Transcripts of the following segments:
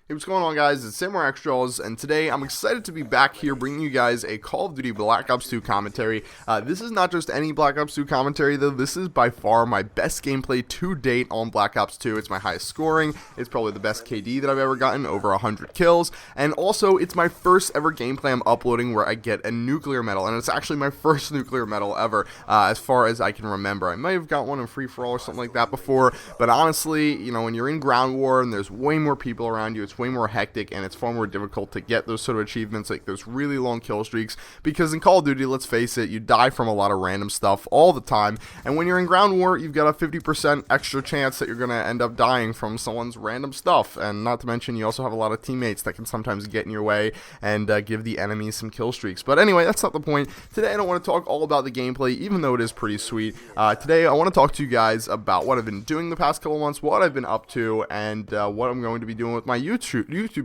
Hey, what's going on, guys? It's Samurai Extras, and today I'm excited to be back here bringing you guys a Call of Duty Black Ops 2 commentary. This is not just any Black Ops 2 commentary, though. This is by far my best gameplay to date on Black Ops 2. It's my highest scoring. It's probably the best KD that I've ever gotten, over 100 kills. And also, it's my first ever gameplay I'm uploading where I get a nuclear medal, and it's actually my first nuclear medal ever, as far as I can remember. I might have got one in free-for-all or something like that before, but honestly, you know, when you're in ground war and there's way more people around you, it's way more hectic, and it's far more difficult to get those sort of achievements, like those really long kill streaks, because in Call of Duty, let's face it, you die from a lot of random stuff all the time, and when you're in ground war, you've got a 50% extra chance that you're going to end up dying from someone's random stuff, and not to mention, you also have a lot of teammates that can sometimes get in your way and give the enemy some kill streaks. But anyway, that's not the point. Today, I don't want to talk all about the gameplay, even though it is pretty sweet. Today, I want to talk to you guys about what I've been doing the past couple months, what I've been up to, and what I'm going to be doing with my YouTube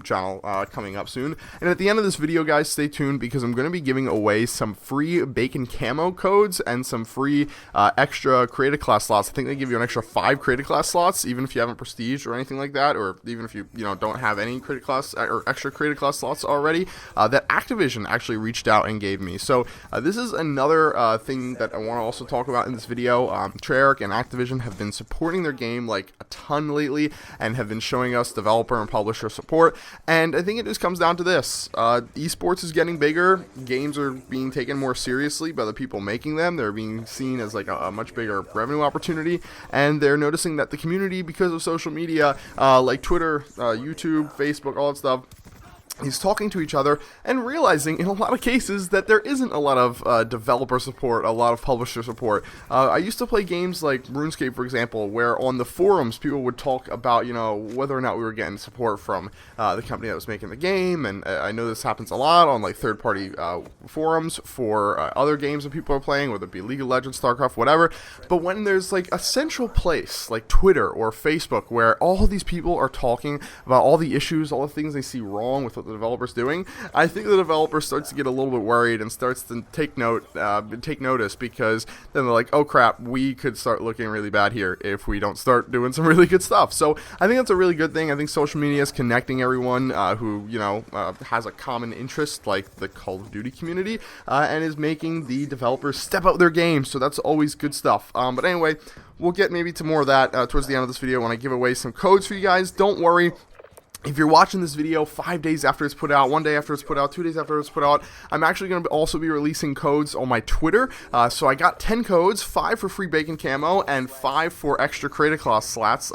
channel coming up soon. And at the end of this video, guys, stay tuned, because I'm going to be giving away some free bacon camo codes and some free extra creative class slots. I think they give you an extra 5 creative class slots, even if you haven't prestige or anything like that, or even if you don't have any creative class or extra creative class slots already, that Activision actually reached out and gave me. So this is another thing that I want to also talk about in this video. Treyarch and Activision have been supporting their game like a ton lately, and have been showing us developer and publisher support, and I think it just comes down to this. Esports is getting bigger, games are being taken more seriously by the people making them, they're being seen as like a much bigger revenue opportunity, and they're noticing that the community, because of social media, like Twitter, YouTube, Facebook, all that stuff, he's talking to each other and realizing in a lot of cases that there isn't a lot of developer support, a lot of publisher support. I used to play games like RuneScape, for example, where on the forums people would talk about, whether or not we were getting support from the company that was making the game, and I know this happens a lot on like third-party forums for other games that people are playing, whether it be League of Legends, StarCraft, whatever. But when there's like a central place like Twitter or Facebook where all these people are talking about all the issues, all the things they see wrong with what the developer's doing, I think the developer starts to get a little bit worried and starts to take notice, because then they're like, oh crap, we could start looking really bad here if we don't start doing some really good stuff. So I think that's a really good thing. I think social media is connecting everyone who has a common interest, like the Call of Duty community, and is making the developers step up their game. So that's always good stuff. But anyway, we'll get maybe to more of that towards the end of this video when I give away some codes for you guys. Don't worry. If you're watching this video 5 days after it's put out, 1 day after it's put out, 2 days after it's put out, I'm actually going to also be releasing codes on my Twitter. So I got 10 codes, 5 for free bacon camo, and 5 for extra creative class slots,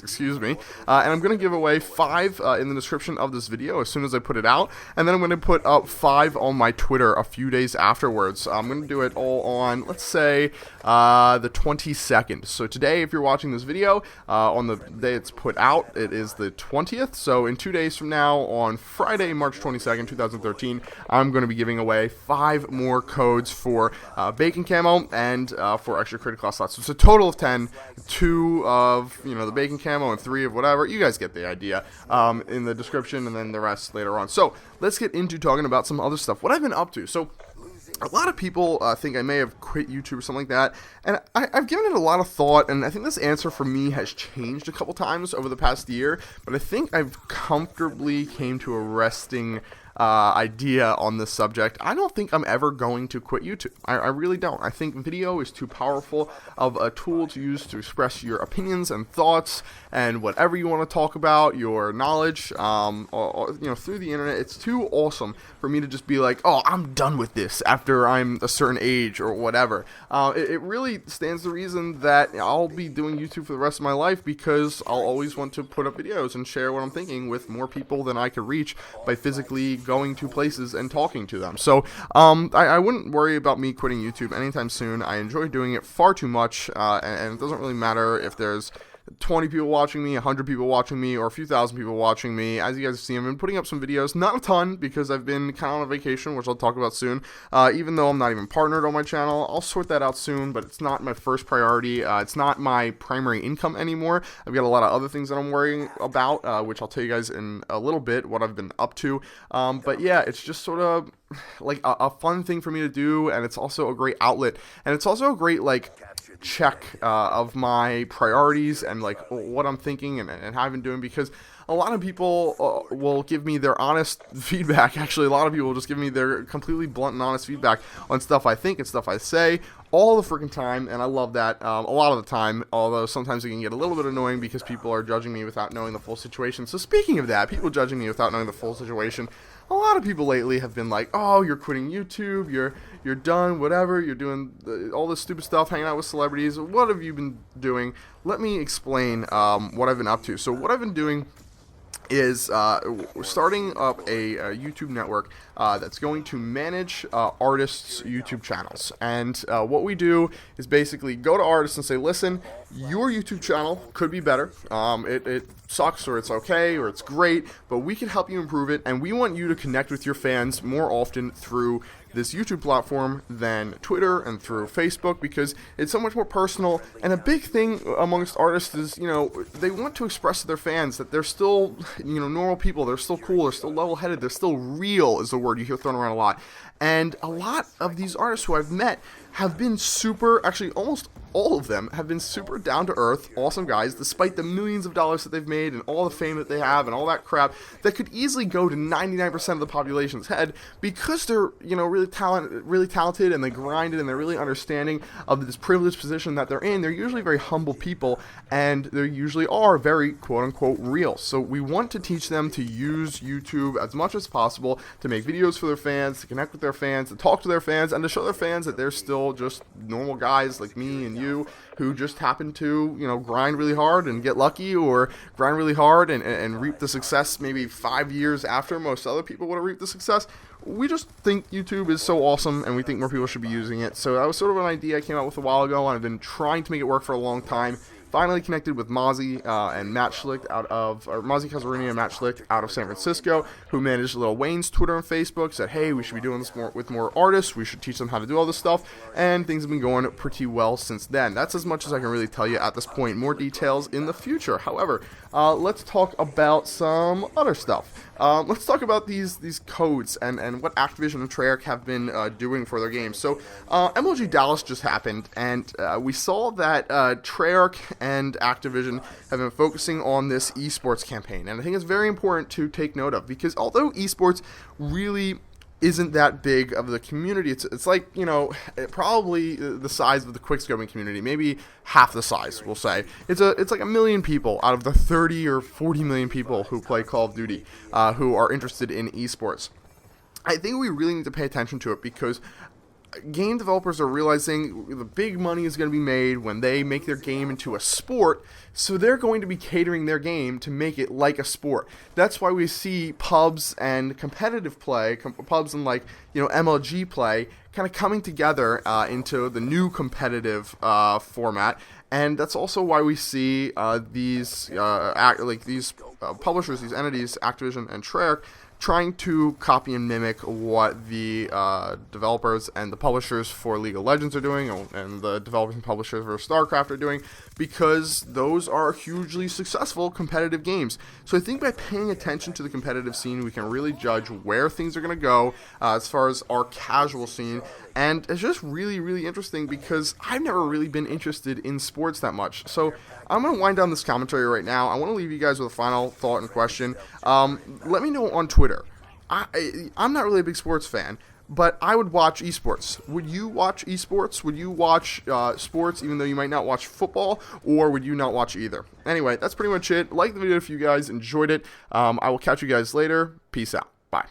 excuse me. And I'm going to give away 5 in the description of this video as soon as I put it out. And then I'm going to put up 5 on my Twitter a few days afterwards. I'm going to do it all on, let's say, the 22nd. So today, if you're watching this video, on the day it's put out, it is the 20th, so in 2 days from now, on Friday, March 22nd, 2013, I'm going to be giving away 5 more codes for bacon camo and for extra critical class slots. So it's a total of 10, 2 of the bacon camo and 3 of whatever. You guys get the idea in the description, and then the rest later on. So let's get into talking about some other stuff. What I've been up to. So a lot of people think I may have quit YouTube or something like that, and I've given it a lot of thought, and I think this answer for me has changed a couple times over the past year, but I think I've comfortably came to a resting idea on this subject. I don't think I'm ever going to quit YouTube. I really don't. I think video is too powerful of a tool to use to express your opinions and thoughts and whatever you want to talk about, your knowledge, through the internet. It's too awesome for me to just be like, oh, I'm done with this after I'm a certain age or whatever. It really stands to reason that I'll be doing YouTube for the rest of my life, because I'll always want to put up videos and share what I'm thinking with more people than I could reach by physically going to places and talking to them. So I wouldn't worry about me quitting YouTube anytime soon. I enjoy doing it far too much, and it doesn't really matter if there's 20 people watching me, 100 people watching me, or a few thousand people watching me. As you guys have seen, I've been putting up some videos, not a ton, because I've been kind of on a vacation, which I'll talk about soon. Even though I'm not even partnered on my channel, I'll sort that out soon, but it's not my first priority. It's not my primary income anymore. I've got a lot of other things that I'm worrying about, which I'll tell you guys in a little bit what I've been up to. But yeah, it's just sort of like a fun thing for me to do, and it's also a great outlet, and it's also a great, like, check of my priorities and like what I'm thinking and how I've been doing, because a lot of people will give me their honest feedback. Actually, a lot of people will just give me their completely blunt and honest feedback on stuff I think and stuff I say all the freaking time, and I love that a lot of the time, although sometimes it can get a little bit annoying because people are judging me without knowing the full situation. So speaking of that, people judging me without knowing the full situation, a lot of people lately have been like, oh, you're quitting YouTube, you're done, whatever, you're doing all this stupid stuff, hanging out with celebrities, what have you been doing? Let me explain what I've been up to. So what I've been doing is starting up a YouTube network that's going to manage artists' YouTube channels. And what we do is basically go to artists and say, listen, your YouTube channel could be better. It sucks, or it's okay, or it's great, but we can help you improve it, and we want you to connect with your fans more often through this YouTube platform than Twitter and through Facebook, because it's so much more personal. And a big thing amongst artists is, they want to express to their fans that they're still, normal people. They're still cool. They're still level-headed. They're still real is the word you hear thrown around a lot. And a lot of these artists who I've met have been actually almost all of them have been super down-to-earth, awesome guys, despite the millions of dollars that they've made and all the fame that they have and all that crap that could easily go to 99% of the population's head, because they're, really talented, and they grinded, and they're really understanding of this privileged position that they're in. They're usually very humble people, and they usually are very quote-unquote real. So we want to teach them to use YouTube as much as possible to make videos for their fans, to connect with their fans, to talk to their fans, and to show their fans that they're still just normal guys like me and you, who just happen to, grind really hard and get lucky, or grind really hard and reap the success maybe 5 years after most other people would have reaped the success. We just think YouTube is so awesome, and we think more people should be using it. So that was sort of an idea I came up with a while ago, and I've been trying to make it work for a long time. Finally connected with Mozzie and Matt Schlicht Mozzie Casarini and Matt Schlicht out of San Francisco, who managed Lil Wayne's Twitter and Facebook. Said, hey, we should be doing this with more artists. We should teach them how to do all this stuff, and things have been going pretty well since then. That's as much as I can really tell you at this point. More details in the future. However, let's talk about some other stuff. Let's talk about these codes and what Activision and Treyarch have been doing for their games. So MLG Dallas just happened, and we saw that Treyarch and Activision have been focusing on this esports campaign, and I think it's very important to take note of, because although esports really isn't that big of the community, it's like, probably the size of the quickscoping community, maybe half the size, we'll say. It's like 1 million people out of the 30 or 40 million people who play Call of Duty who are interested in esports. I think we really need to pay attention to it, because game developers are realizing the big money is going to be made when they make their game into a sport, so they're going to be catering their game to make it like a sport. That's why we see pubs and competitive play, pubs and MLG play, kind of coming together into the new competitive format. And that's also why we see these publishers, these entities, Activision and Treyarch, trying to copy and mimic what the developers and the publishers for League of Legends are doing, and the developers and publishers for StarCraft are doing, because those are hugely successful competitive games. So I think by paying attention to the competitive scene, we can really judge where things are going to go as far as our casual scene. And it's just really, really interesting, because I've never really been interested in sports that much. So I'm going to wind down this commentary right now. I want to leave you guys with a final thought and question. Let me know on Twitter. I'm not really a big sports fan, but I would watch esports. Would you watch esports? Would you watch sports even though you might not watch football, or would you not watch either? Anyway, that's pretty much it. Like the video if you guys enjoyed it. I will catch you guys later. Peace out. Bye.